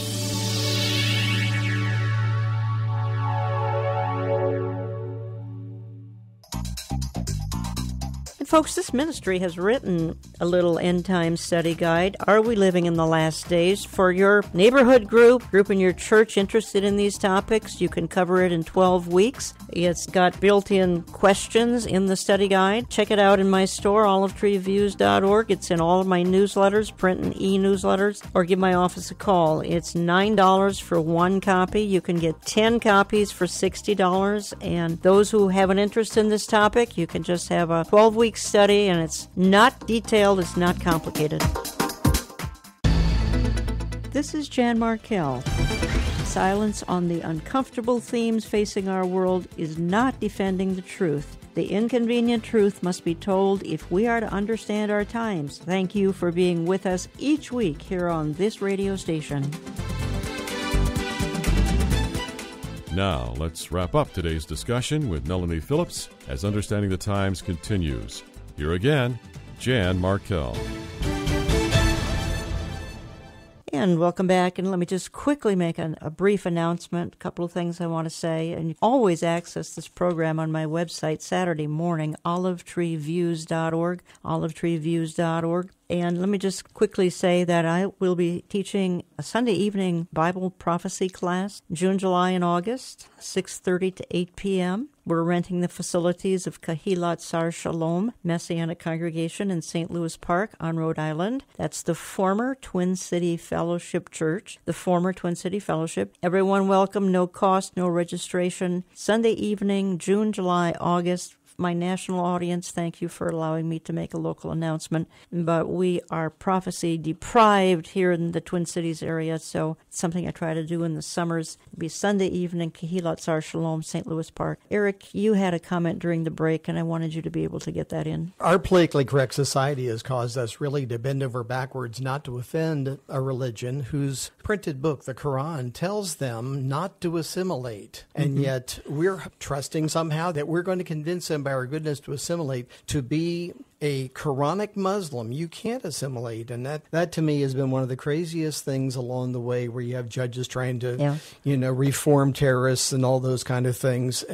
Folks, this ministry has written a little end time study guide, Are We Living in the Last Days? For your neighborhood group in your church interested in these topics. You can cover it in 12 weeks. It's got built-in questions in the study guide. Check it out in my store, olivetreeviews.org. It's in all of my newsletters, print and e-newsletters, or give my office a call. It's $9 for one copy. You can get 10 copies for $60, and those who have an interest in this topic, you can just have a 12-week study, and it's not detailed, it's not complicated. This is Jan Markell. Silence on the uncomfortable themes facing our world is not defending the truth. The inconvenient truth must be told if we are to understand our times. Thank you for being with us each week here on this radio station. Now, let's wrap up today's discussion with Melanie Phillips as Understanding the Times continues. Here again, Jan Markell. And welcome back. And let me just quickly make a brief announcement, a couple of things I want to say. And you can always access this program on my website Saturday morning, olivetreeviews.org, olivetreeviews.org. And let me just quickly say that I will be teaching a Sunday evening Bible prophecy class, June, July, and August, 6:30 to 8 p.m. We're renting the facilities of Kahilat Sar Shalom Messianic Congregation in St. Louis Park on Rhode Island. That's the former Twin City Fellowship Church, the former Twin City Fellowship. Everyone welcome, no cost, no registration. Sunday evening, June, July, August. My national audience, thank you for allowing me to make a local announcement. But we are prophecy deprived here in the Twin Cities area, so it's something I try to do in the summers. It'll be Sunday evening, Kahilat Sar Shalom, St. Louis Park. Eric, you had a comment during the break, and I wanted you to be able to get that in. Our politically correct society has caused us really to bend over backwards not to offend a religion whose printed book, the Quran, tells them not to assimilate. And yet we're trusting somehow that we're going to convince them by our goodness to assimilate, to be a Quranic Muslim. You can't assimilate. And that to me has been one of the craziest things along the way, where you have judges trying to, reform terrorists and all those kind of things.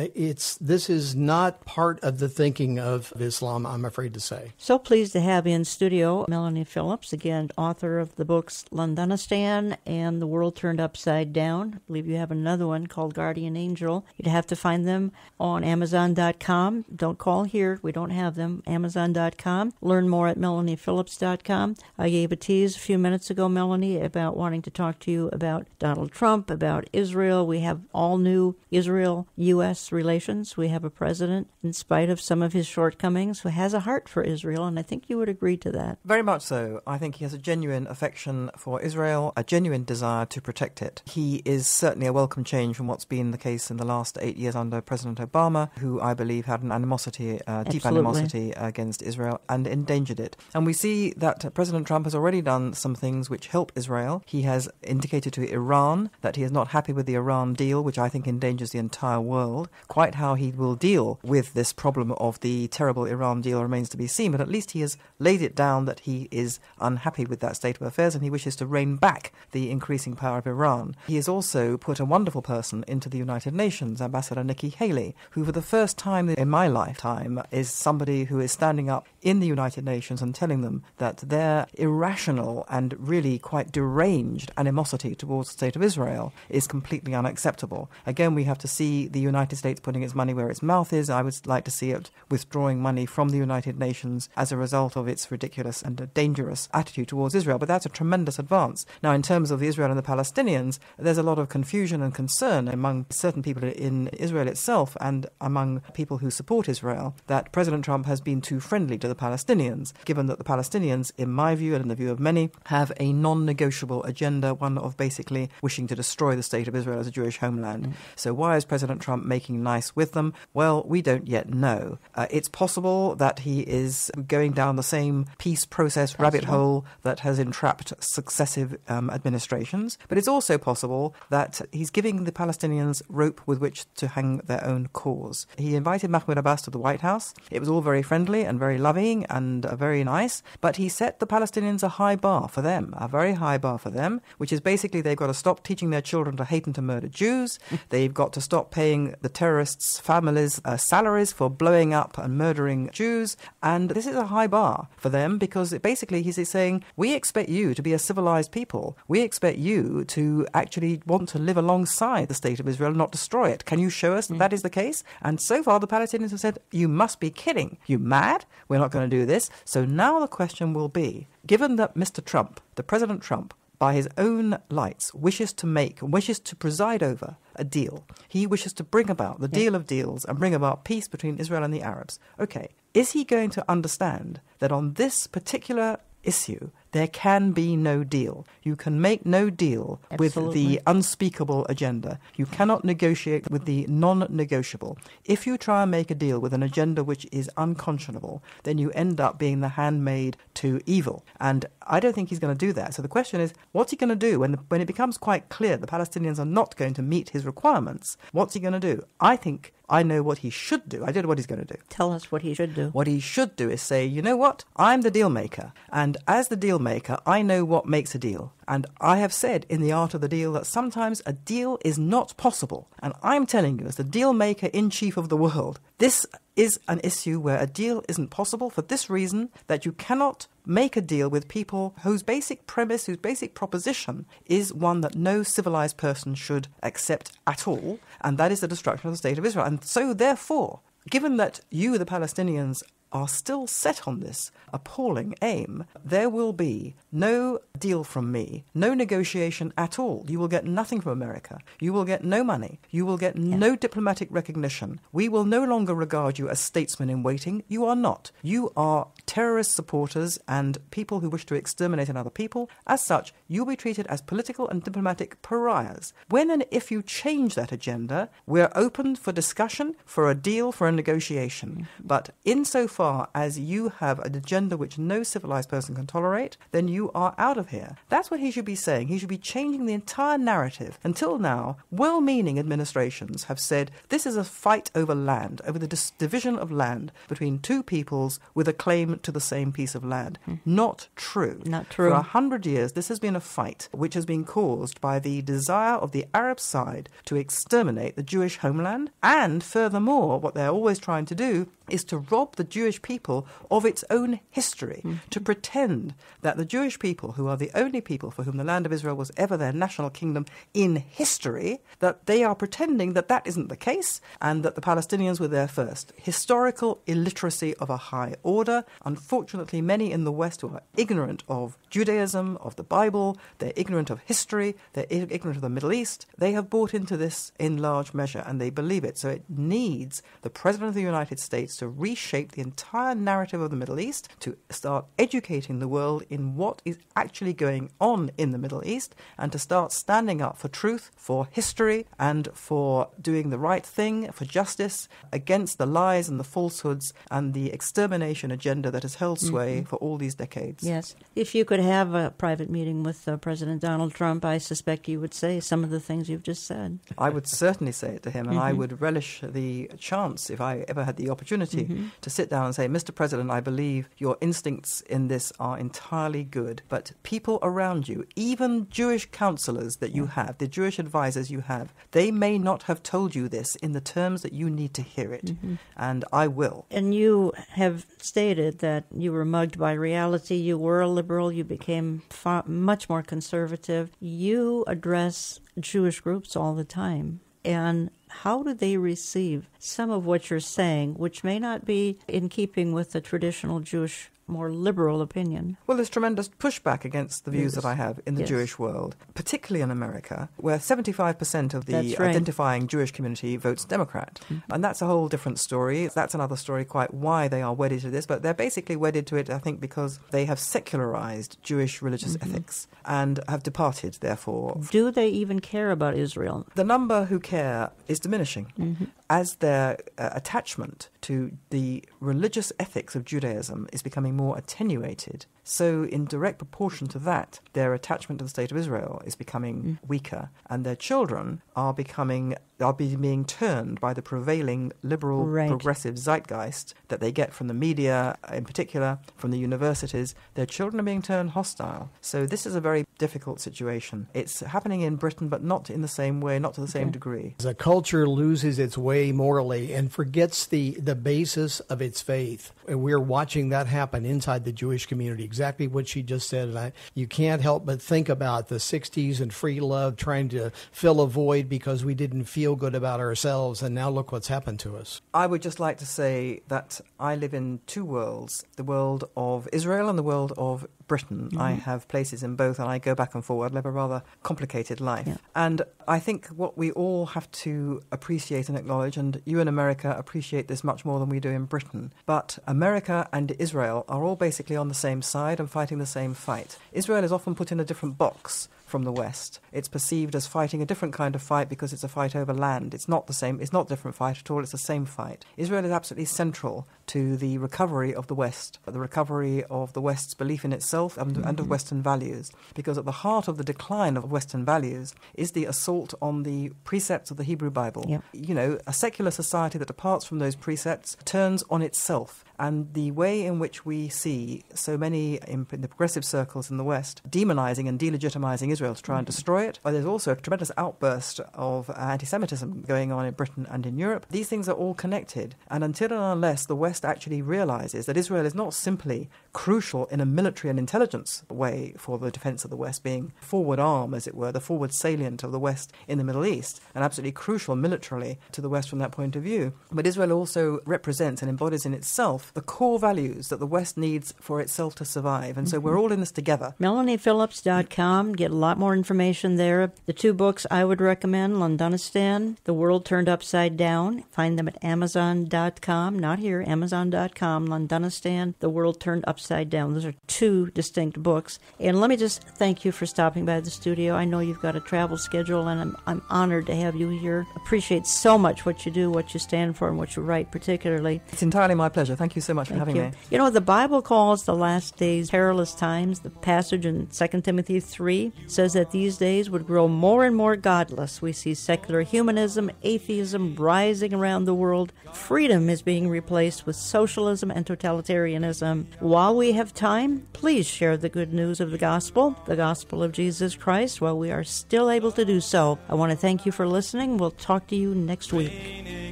This is not part of the thinking of Islam, I'm afraid to say. So pleased to have in studio Melanie Phillips, again, author of the books Londonistan and The World Turned Upside Down. I believe you have another one called Guardian Angel. You'd have to find them on Amazon.com. Don't call here. We don't have them. Amazon.com. Learn more at MelaniePhillips.com. I gave a tease a few minutes ago, Melanie, about wanting to talk to you about Donald Trump, about Israel. We have all new Israel-U.S. relations. We have a president, in spite of some of his shortcomings, who has a heart for Israel, and I think you would agree to that. Very much so. I think he has a genuine affection for Israel, a genuine desire to protect it. He is certainly a welcome change from what's been the case in the last 8 years under President Obama, who I believe had an animosity, deep animosity against Israel and endangered it. And we see that President Trump has already done some things which help Israel. He has indicated to Iran that he is not happy with the Iran deal, which I think endangers the entire world. Quite how he will deal with this problem of the terrible Iran deal remains to be seen, but at least he has laid it down that he is unhappy with that state of affairs and he wishes to rein back the increasing power of Iran. He has also put a wonderful person into the United Nations, Ambassador Nikki Haley, who for the first time in my lifetime is somebody who is standing up in the United Nations and telling them that their irrational and really quite deranged animosity towards the state of Israel is completely unacceptable. Again, we have to see the United States putting its money where its mouth is. I would like to see it withdrawing money from the United Nations as a result of its ridiculous and dangerous attitude towards Israel. But that's a tremendous advance. Now, in terms of Israel and the Palestinians, there's a lot of confusion and concern among certain people in Israel itself and among people who support Israel that President Trump has been too friendly to the Palestinians, given that the Palestinians, in my view and in the view of many, have a non-negotiable agenda, one of basically wishing to destroy the state of Israel as a Jewish homeland. So why is President Trump making nice with them? Well, we don't yet know. It's possible that he is going down the same peace process rabbit hole that has entrapped successive administrations, but it's also possible that he's giving the Palestinians rope with which to hang their own cause. He invited Mahmoud Abbas to the White House. It was all very friendly and very loving and very nice, but he set the Palestinians a high bar for them, a very high bar for them, which is basically they've got to stop teaching their children to hate and to murder Jews. They've got to stop paying the terrorists' families salaries for blowing up and murdering Jews. And this is a high bar for them because basically he's saying, we expect you to be a civilized people. We expect you to actually want to live alongside the state of Israel and not destroy it. Can you show us that is the case? And so far the Palestinians have said, you must be kidding. You mad? We're not going to do this. So now the question will be, given that Mr. Trump, the President Trump, by his own lights, wishes to preside over a deal. He wishes to bring about the deal of deals and bring about peace between Israel and the Arabs. Okay, is he going to understand that on this particular issue, there can be no deal. You can make no deal with the unspeakable agenda. You cannot negotiate with the non-negotiable. If you try and make a deal with an agenda which is unconscionable, then you end up being the handmaid to evil. And I don't think he's going to do that. So the question is, what's he going to do when it becomes quite clear the Palestinians are not going to meet his requirements? What's he going to do? I think I know what he should do. I don't know what he's going to do. Tell us what he should do. What he should do is say, you know what? I'm the deal maker. And as the deal maker, I know what makes a deal. And I have said in The Art of the Deal that sometimes a deal is not possible. And I'm telling you, as the deal maker in chief of the world, this is an issue where a deal isn't possible for this reason, that you cannot make a deal with people whose basic premise, whose basic proposition is one that no civilized person should accept at all, and that is the destruction of the State of Israel. And so, therefore, given that you, the Palestinians, are still set on this appalling aim, there will be no deal from me, no negotiation at all. You will get nothing from America. You will get no money. You will get no diplomatic recognition. We will no longer regard you as statesmen in waiting. You are not. You are terrorist supporters and people who wish to exterminate another people. As such, you'll be treated as political and diplomatic pariahs. When and if you change that agenda, we're open for discussion, for a deal, for a negotiation. But insofar as you have an agenda which no civilized person can tolerate, then you are out of here. That's what he should be saying. He should be changing the entire narrative. Until now, well-meaning administrations have said this is a fight over land, over the division of land between two peoples with a claim to the same piece of land. Not true. Not true. For 100 years, this has been a fight which has been caused by the desire of the Arab side to exterminate the Jewish homeland, and furthermore, what they're always trying to do is to rob the Jewish people of its own history, to pretend that the Jewish people, who are the only people for whom the land of Israel was ever their national kingdom in history, that they are pretending that that isn't the case and that the Palestinians were there first. Historical illiteracy of a high order. Unfortunately, many in the West who are ignorant of Judaism, of the Bible, they're ignorant of history, they're ignorant of the Middle East, they have bought into this in large measure and they believe it. So it needs the President of the United States to reshape the entire narrative of the Middle East, to start educating the world in what is actually going on in the Middle East, and to start standing up for truth, for history, and for doing the right thing, for justice, against the lies and the falsehoods and the extermination agenda that has held sway for all these decades. Yes. If you could have a private meeting with President Donald Trump, I suspect you would say some of the things you've just said. I would certainly say it to him, and I would relish the chance, if I ever had the opportunity, to sit down and say, Mr. President, I believe your instincts in this are entirely good, but people around you, even Jewish counselors that you have, the Jewish advisors you have, they may not have told you this in the terms that you need to hear it, and I will. And you have stated that you were mugged by reality, you were a liberal, you became much more conservative. You address Jewish groups all the time. And how do they receive some of what you're saying, which may not be in keeping with the traditional Jewish, more liberal opinion? Well, there's tremendous pushback against the views that I have in the Jewish world, particularly in America, where 75% of the identifying Jewish community votes Democrat. And that's a whole different story. That's another story, quite why they are wedded to this. But they're basically wedded to it, I think, because they have secularized Jewish religious ethics and have departed, therefore. Do they even care about Israel? The number who care is diminishing as their attachment to the religious ethics of Judaism is becoming more attenuated. So in direct proportion to that, their attachment to the State of Israel is becoming weaker, and their children are being turned by the prevailing liberal, progressive zeitgeist that they get from the media, in particular from the universities. Their children are being turned hostile. So this is a very difficult situation. It's happening in Britain, but not in the same way, not to the same degree. As a culture loses its way morally and forgets the basis of its faith, and we're watching that happen inside the Jewish community. Exactly what she just said. And you can't help but think about the 60s and free love trying to fill a void because we didn't feel good about ourselves, and now look what's happened to us. I would just like to say that I live in two worlds, the world of Israel and the world of Britain. I have places in both, and I go back and forward. I live a rather complicated life. Yeah. And I think what we all have to appreciate and acknowledge, and you in America appreciate this much more than we do in Britain, but America and Israel are all basically on the same side and fighting the same fight. Israel is often put in a different box from the West. It's perceived as fighting a different kind of fight because it's a fight over land. It's not the same. It's not a different fight at all. It's the same fight. Israel is absolutely central to the recovery of the West, the recovery of the West's belief in itself and of Western values. Because at the heart of the decline of Western values is the assault on the precepts of the Hebrew Bible. Yep. You know, a secular society that departs from those precepts turns on itself. And the way in which we see so many in the progressive circles in the West demonizing and delegitimizing Israel to try and destroy it, there's also a tremendous outburst of anti-Semitism going on in Britain and in Europe. These things are all connected. And until and unless the West actually realizes that Israel is not simply crucial in a military and intelligence way for the defense of the West, being forward arm, as it were, the forward salient of the West in the Middle East, and absolutely crucial militarily to the West from that point of view. But Israel also represents and embodies in itself the core values that the West needs for itself to survive. And so we're all in this together. MelaniePhillips.com. Get a lot more information there. The two books I would recommend, Londonistan, The World Turned Upside Down. Find them at Amazon.com. Not here, Amazon.com. Londonistan, The World Turned Upside Down. Those are two distinct books. And let me just thank you for stopping by the studio. I know you've got a travel schedule, and I'm honored to have you here. Appreciate so much what you do, what you stand for, and what you write particularly. It's entirely my pleasure. Thank you so much for having me. You know, the Bible calls the last days perilous times. The passage in 2 Timothy 3 says that these days would grow more and more godless. We see secular humanism, atheism rising around the world. Freedom is being replaced with socialism and totalitarianism. While we have time, please share the good news of the gospel of Jesus Christ, while we are still able to do so. I want to thank you for listening. We'll talk to you next week.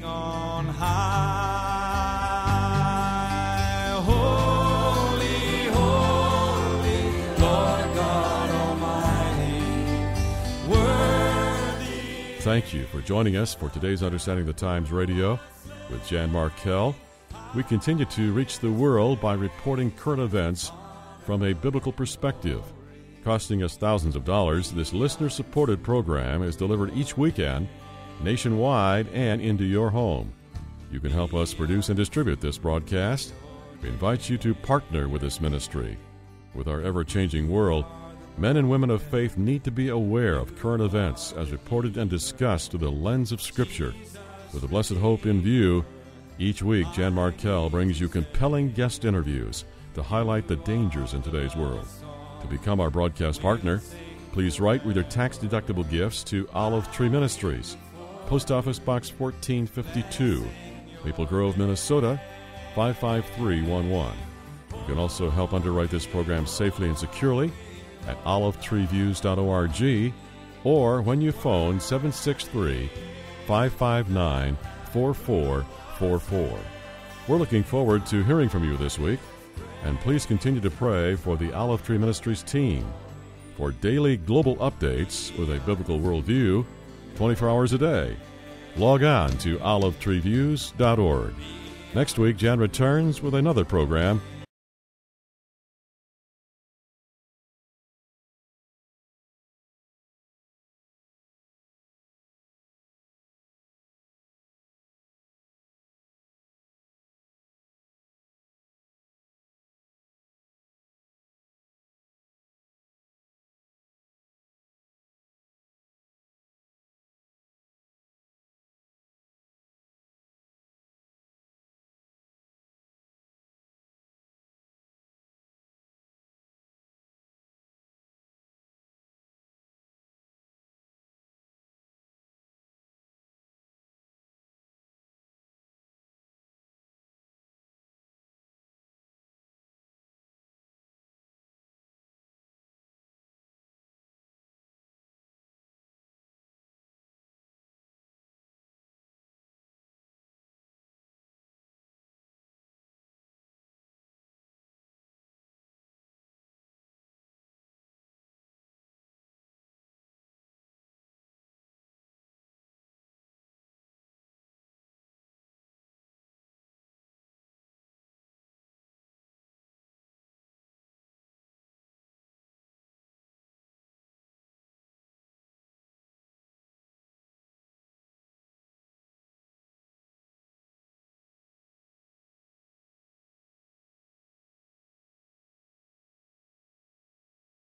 On high. Thank you for joining us for today's Understanding the Times Radio with Jan Markell. We continue to reach the world by reporting current events from a biblical perspective. Costing us thousands of dollars, this listener-supported program is delivered each weekend, nationwide and into your home. You can help us produce and distribute this broadcast. We invite you to partner with this ministry. With our ever-changing world, men and women of faith need to be aware of current events as reported and discussed through the lens of Scripture. With the blessed hope in view, each week Jan Markell brings you compelling guest interviews to highlight the dangers in today's world. To become our broadcast partner, please write with your tax-deductible gifts to Olive Tree Ministries, Post Office Box 1452, Maple Grove, Minnesota 55311. You can also help underwrite this program safely and securely at olivetreeviews.org, or when you phone 763-559-4444. We're looking forward to hearing from you this week, and please continue to pray for the Olive Tree Ministries team. For daily global updates with a biblical worldview, 24 hours a day, log on to olivetreeviews.org. Next week, Jan returns with another program